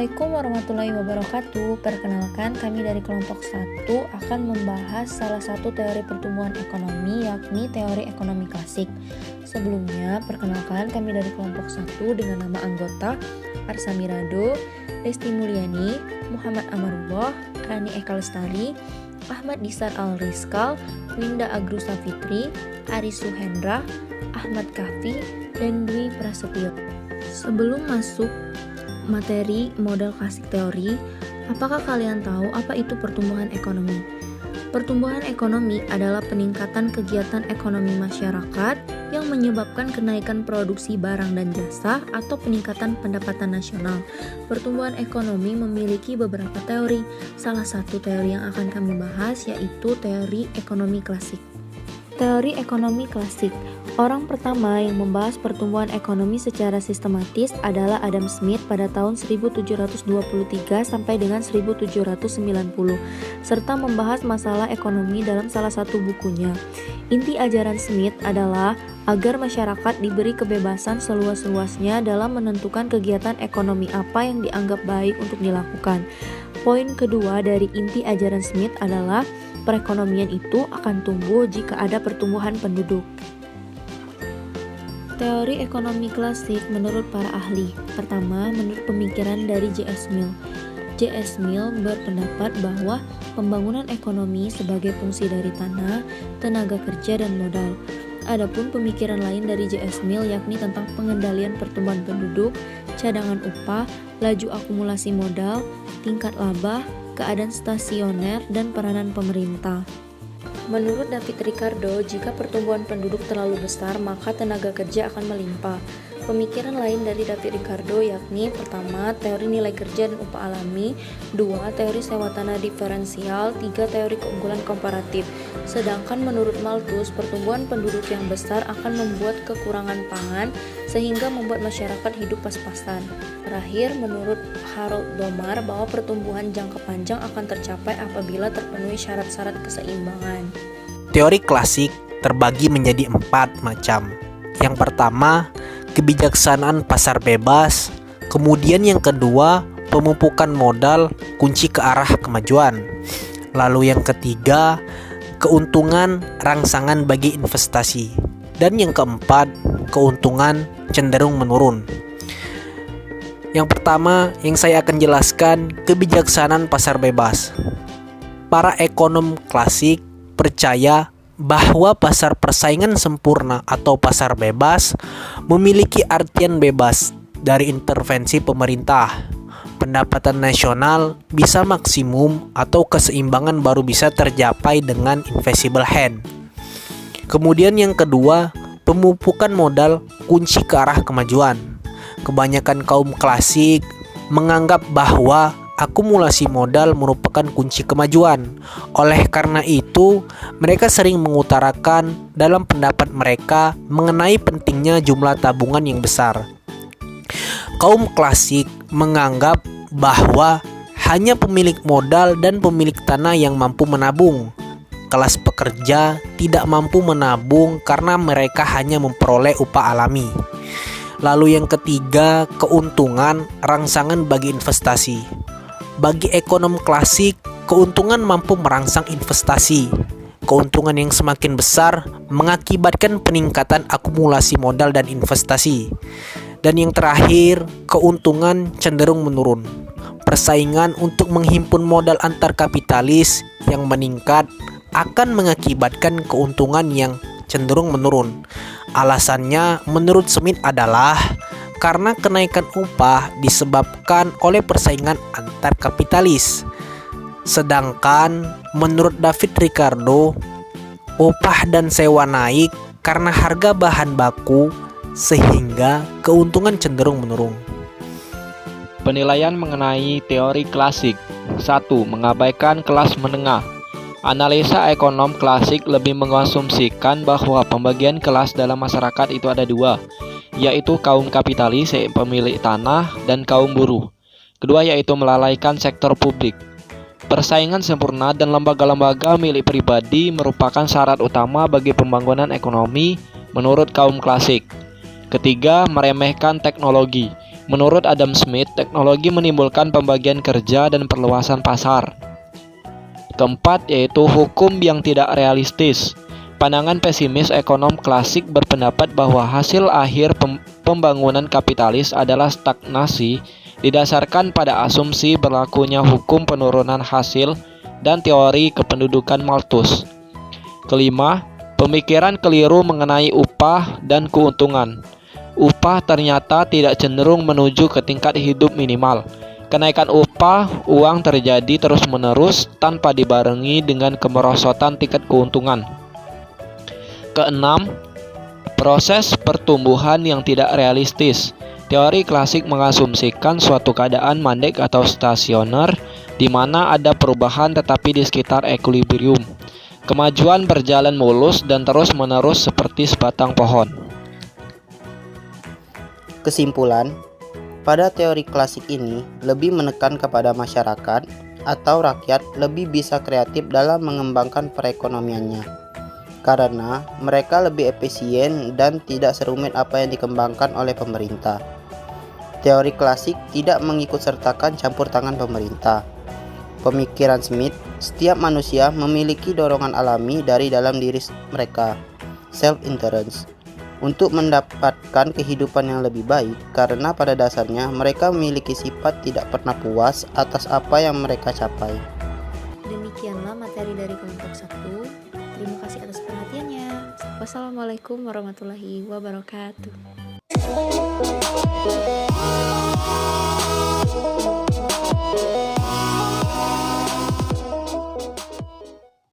Assalamualaikum warahmatullahi wabarakatuh. Perkenalkan, kami dari kelompok 1 akan membahas salah satu teori pertumbuhan ekonomi, yakni teori ekonomi klasik. Sebelumnya, perkenalkan kami dari kelompok 1 dengan nama anggota Arsa Mirado, Lesti Mulyani, Muhammad Amarullah, Rani Eka Lestari, Ahmad Disar Al-Rizkal, Winda Agrusa Fitri, Aris Suhendra, Ahmad Kafi, dan Dwi Prasetyo. Sebelum masuk materi model klasik teori, apakah kalian tahu apa itu pertumbuhan ekonomi? Pertumbuhan ekonomi adalah peningkatan kegiatan ekonomi masyarakat yang menyebabkan kenaikan produksi barang dan jasa atau peningkatan pendapatan nasional. Pertumbuhan ekonomi memiliki beberapa teori. Salah satu teori yang akan kami bahas yaitu teori ekonomi klasik. Teori ekonomi klasik. Orang pertama yang membahas pertumbuhan ekonomi secara sistematis adalah Adam Smith pada tahun 1723 sampai dengan 1790, serta membahas masalah ekonomi dalam salah satu bukunya. Inti ajaran Smith adalah agar masyarakat diberi kebebasan seluas-luasnya dalam menentukan kegiatan ekonomi apa yang dianggap baik untuk dilakukan. Poin kedua dari inti ajaran Smith adalah perekonomian itu akan tumbuh jika ada pertumbuhan penduduk. Teori ekonomi klasik menurut para ahli. Pertama, menurut pemikiran dari J.S. Mill. J.S. Mill berpendapat bahwa pembangunan ekonomi sebagai fungsi dari tanah, tenaga kerja, dan modal. Adapun pemikiran lain dari J.S. Mill yakni tentang pengendalian pertumbuhan penduduk, cadangan upah, laju akumulasi modal, tingkat laba, keadaan stasioner, dan peranan pemerintah. Menurut David Ricardo, jika pertumbuhan penduduk terlalu besar, maka tenaga kerja akan melimpah. Pemikiran lain dari David Ricardo yakni pertama, teori nilai kerja dan upah alami, 2, teori sewa tanah diferensial, 3, teori keunggulan komparatif. Sedangkan menurut Malthus, pertumbuhan penduduk yang besar akan membuat kekurangan pangan sehingga membuat masyarakat hidup pas-pasan. Terakhir, menurut Harold Domar bahwa pertumbuhan jangka panjang akan tercapai apabila terpenuhi syarat-syarat keseimbangan. Teori klasik terbagi menjadi 4 macam. Yang pertama, kebijaksanaan pasar bebas. Kemudian yang kedua, pemupukan modal kunci ke arah kemajuan. Lalu yang ketiga, keuntungan rangsangan bagi investasi. Dan yang keempat, keuntungan cenderung menurun. Yang pertama yang saya akan jelaskan, kebijaksanaan pasar bebas. Para ekonom klasik percaya bahwa pasar persaingan sempurna atau pasar bebas memiliki artian bebas dari intervensi pemerintah. Pendapatan nasional bisa maksimum atau keseimbangan baru bisa tercapai dengan invisible hand. Kemudian yang kedua, pemupukan modal kunci ke arah kemajuan. Kebanyakan kaum klasik menganggap bahwa akumulasi modal merupakan kunci kemajuan. Oleh karena itu, mereka sering mengutarakan dalam pendapat mereka mengenai pentingnya jumlah tabungan yang besar. Kaum klasik menganggap bahwa hanya pemilik modal dan pemilik tanah yang mampu menabung. Kelas pekerja tidak mampu menabung karena mereka hanya memperoleh upah alami. Lalu yang ketiga, keuntungan rangsangan bagi investasi. Bagi ekonom klasik, keuntungan mampu merangsang investasi. Keuntungan yang semakin besar mengakibatkan peningkatan akumulasi modal dan investasi. Dan yang terakhir, keuntungan cenderung menurun. Persaingan untuk menghimpun modal antar kapitalis yang meningkat akan mengakibatkan keuntungan yang cenderung menurun. Alasannya menurut Smith adalah karena kenaikan upah disebabkan oleh persaingan antar kapitalis. Sedangkan menurut David Ricardo, upah dan sewa naik karena harga bahan baku sehingga keuntungan cenderung menurun. Penilaian mengenai teori klasik. 1. Mengabaikan kelas menengah. Analisa ekonom klasik lebih mengasumsikan bahwa pembagian kelas dalam masyarakat itu ada 2, yaitu kaum kapitalis, pemilik tanah, dan kaum buruh. Kedua yaitu melalaikan sektor publik. Persaingan sempurna dan lembaga-lembaga milik pribadi merupakan syarat utama bagi pembangunan ekonomi menurut kaum klasik. Ketiga, meremehkan teknologi. Menurut Adam Smith, teknologi menimbulkan pembagian kerja dan perluasan pasar. Keempat, yaitu hukum yang tidak realistis. Pandangan pesimis ekonom klasik berpendapat bahwa hasil akhir pembangunan kapitalis adalah stagnasi didasarkan pada asumsi berlakunya hukum penurunan hasil dan teori kependudukan Malthus. Kelima, pemikiran keliru mengenai upah dan keuntungan. Upah ternyata tidak cenderung menuju ke tingkat hidup minimal. Kenaikan upah uang terjadi terus-menerus tanpa dibarengi dengan kemerosotan tingkat keuntungan. Keenam, proses pertumbuhan yang tidak realistis. Teori klasik mengasumsikan suatu keadaan mandek atau stasioner di mana ada perubahan tetapi di sekitar equilibrium. Kemajuan berjalan mulus dan terus-menerus seperti sebatang pohon. Kesimpulan, pada teori klasik ini lebih menekan kepada masyarakat atau rakyat lebih bisa kreatif dalam mengembangkan perekonomiannya, karena mereka lebih efisien dan tidak serumit apa yang dikembangkan oleh pemerintah. Teori klasik tidak mengikutsertakan campur tangan pemerintah. Pemikiran Smith, setiap manusia memiliki dorongan alami dari dalam diri mereka, self-interest, untuk mendapatkan kehidupan yang lebih baik, karena pada dasarnya mereka memiliki sifat tidak pernah puas atas apa yang mereka capai. Demikianlah materi dari kelompok 1. Terima kasih atas perhatiannya. Wassalamualaikum warahmatullahi wabarakatuh.